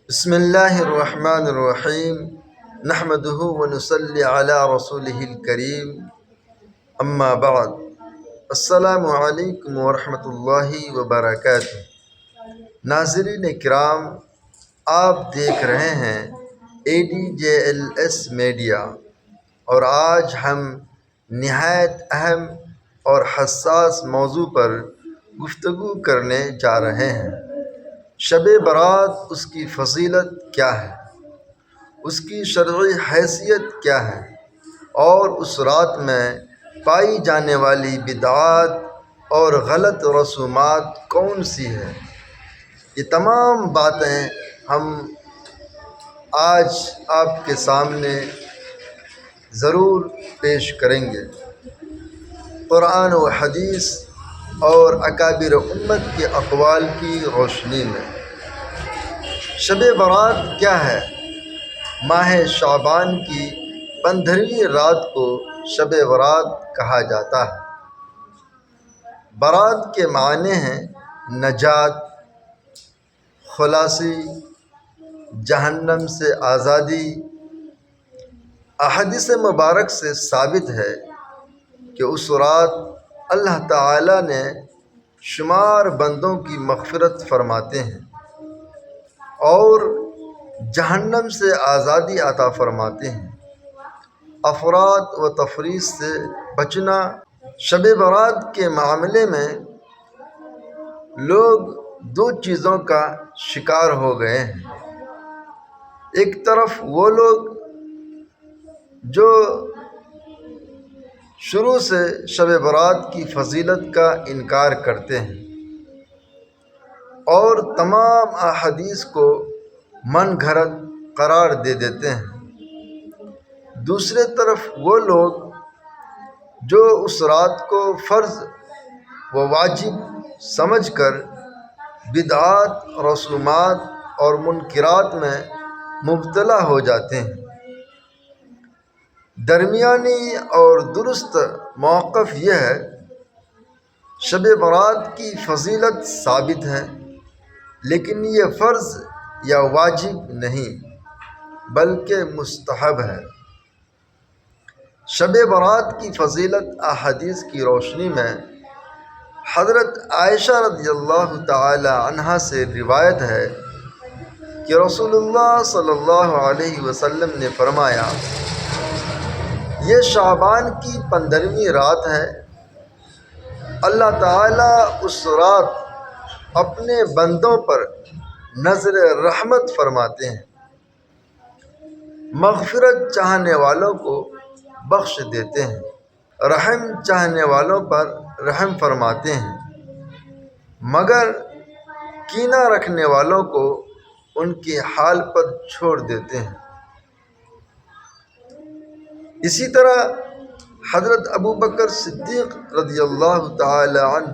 بسم اللہ الرحمن الرحیم نحمده ونصلی علی رسولہ الکریم اما بعد السلام علیکم ورحمۃ اللہ وبرکاتہ۔ ناظرین کرام، آپ دیکھ رہے ہیں ADJLS میڈیا، اور آج ہم نہایت اہم اور حساس موضوع پر گفتگو کرنے جا رہے ہیں۔ شب برات، اس کی فضیلت کیا ہے، اس کی شرعی حیثیت کیا ہے، اور اس رات میں پائی جانے والی بدعات اور غلط رسومات کون سی ہے، یہ تمام باتیں ہم آج آپ کے سامنے ضرور پیش کریں گے، قرآن و حدیث اور اکابر امت کے اقوال کی روشنی میں۔ شب برات کیا ہے؟ ماہ شعبان کی 15ویں رات کو شب برات کہا جاتا ہے۔ برات کے معنی ہیں نجات، خلاصی، جہنم سے آزادی۔ احادیث مبارک سے ثابت ہے کہ اس رات اللہ تعالیٰ نے شمار بندوں کی مغفرت فرماتے ہیں اور جہنم سے آزادی عطا فرماتے ہیں۔ افراط و تفریط سے بچنا۔ شب برات کے معاملے میں لوگ دو چیزوں کا شکار ہو گئے ہیں۔ ایک طرف وہ لوگ جو شروع سے شب برات کی فضیلت کا انکار کرتے ہیں اور تمام احادیث کو من گھڑت قرار دے دیتے ہیں۔ دوسرے طرف وہ لوگ جو اس رات کو فرض و واجب سمجھ کر بدعات، رسومات اور منکرات میں مبتلا ہو جاتے ہیں۔ درمیانی اور درست موقف یہ ہے، شب برات کی فضیلت ثابت ہے، لیکن یہ فرض یا واجب نہیں بلکہ مستحب ہے۔ شب برات کی فضیلت احادیث کی روشنی میں حضرت عائشہ رضی اللہ تعالی عنہا سے روایت ہے کہ رسول اللہ صلی اللہ علیہ وسلم نے فرمایا، یہ شعبان کی 15ویں رات ہے۔ اللہ تعالیٰ اس رات اپنے بندوں پر نظر رحمت فرماتے ہیں، مغفرت چاہنے والوں کو بخش دیتے ہیں، رحم چاہنے والوں پر رحم فرماتے ہیں، مگر کینہ رکھنے والوں کو ان کے حال پر چھوڑ دیتے ہیں۔ اسی طرح حضرت ابو بکر صدیق رضی اللہ تعالی عنہ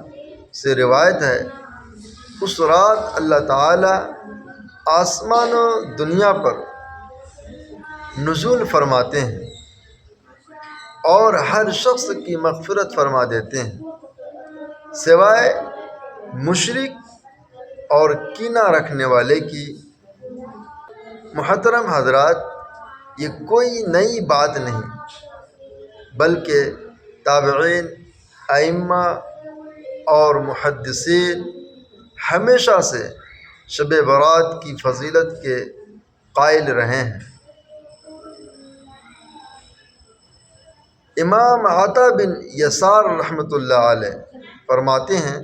سے روایت ہے، اس رات اللہ تعالی آسمان و دنیا پر نزول فرماتے ہیں اور ہر شخص کی مغفرت فرما دیتے ہیں سوائے مشرک اور کینہ رکھنے والے کی۔ محترم حضرات، یہ کوئی نئی بات نہیں بلکہ تابعین، ائمہ اور محدثین ہمیشہ سے شب برات کی فضیلت کے قائل رہے ہیں۔ امام عطا بن یسار رحمۃ اللہ علیہ فرماتے ہیں،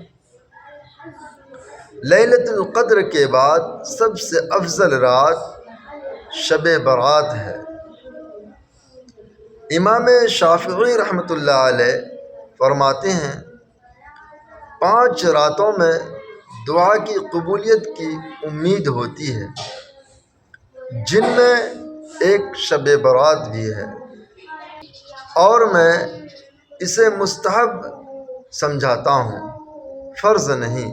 لیلۃ القدر کے بعد سب سے افضل رات شب برات ہے۔ امام شافعی رحمۃ اللہ علیہ فرماتے ہیں، 5 راتوں میں دعا کی قبولیت کی امید ہوتی ہے، جن میں ایک شب برات بھی ہے، اور میں اسے مستحب سمجھاتا ہوں، فرض نہیں۔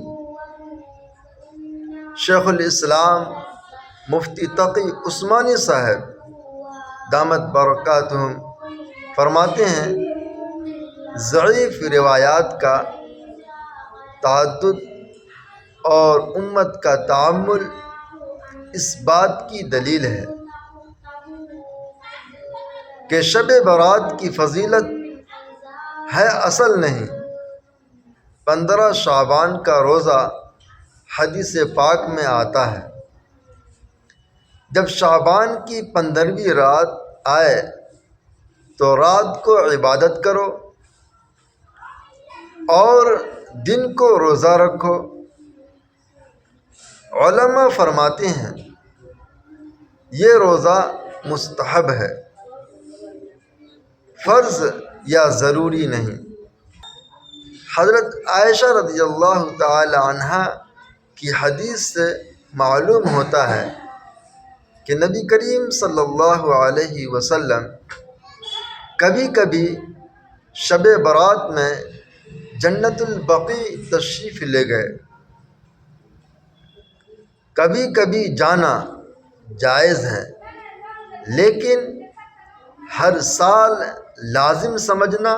شیخ الاسلام مفتی تقی عثمانی صاحب دامت برکاتہم فرماتے ہیں، ضعیف روایات کا تعدد اور امت کا تعامل اس بات کی دلیل ہے کہ شب برات کی فضیلت ہے اصل نہیں، 15 شعبان کا روزہ حدیث پاک میں آتا ہے، جب شعبان کی 15ویں رات آئے تو رات کو عبادت کرو اور دن کو روزہ رکھو۔ علماء فرماتے ہیں یہ روزہ مستحب ہے، فرض یا ضروری نہیں۔ حضرت عائشہ رضی اللہ تعالی عنہا کی حدیث سے معلوم ہوتا ہے کہ نبی کریم صلی اللہ علیہ وسلم کبھی کبھی شب برات میں جنت البقیع تشریف لے گئے۔ کبھی کبھی جانا جائز ہے، لیکن ہر سال لازم سمجھنا،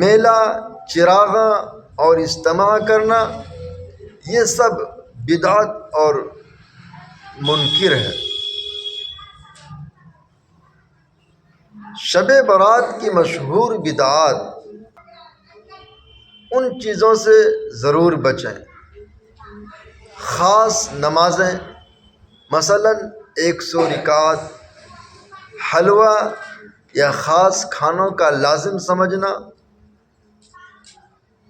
میلہ، چراغاں اور اجتماع کرنا یہ سب بدعت اور منکر ہے۔ شب برات کی مشہور بدعات، ان چیزوں سے ضرور بچیں۔ خاص نمازیں مثلاً 100 رکعت، حلوہ یا خاص کھانوں کا لازم سمجھنا،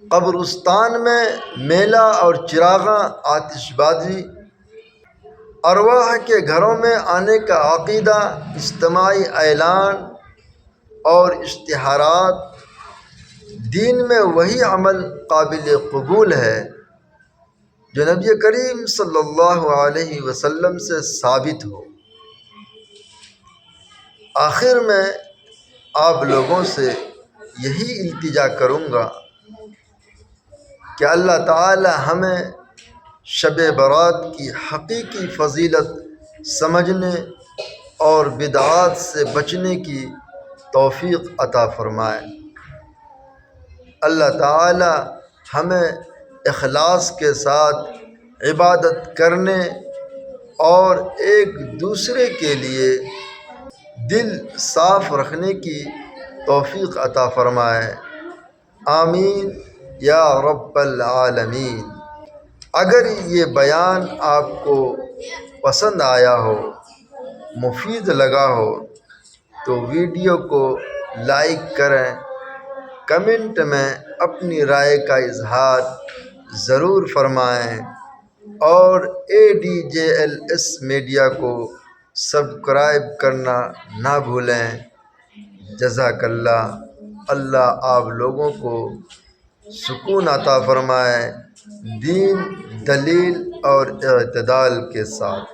قبرستان میں میلہ اور چراغاں، آتش بازی، ارواح کے گھروں میں آنے کا عقیدہ، اجتماعی اعلان اور اشتہارات، دین میں وہی عمل قابل قبول ہے جو نبی کریم صلی اللہ علیہ وسلم سے ثابت ہو۔ آخر میں آپ لوگوں سے یہی التجا کروں گا کہ اللہ تعالی ہمیں شب برات کی حقیقی فضیلت سمجھنے اور بدعات سے بچنے کی توفیق عطا فرمائے۔ اللہ تعالی ہمیں اخلاص کے ساتھ عبادت کرنے اور ایک دوسرے کے لیے دل صاف رکھنے کی توفیق عطا فرمائے، آمین یا رب العالمین۔ اگر یہ بیان آپ کو پسند آیا ہو، مفید لگا ہو تو ویڈیو کو لائک کریں، کمنٹ میں اپنی رائے کا اظہار ضرور فرمائیں اور ADJLS میڈیا کو سبسکرائب کرنا نہ بھولیں۔ جزاک اللہ۔ اللہ آپ لوگوں کو سکون عطا فرمائے، دین، دلیل اور اعتدال کے ساتھ۔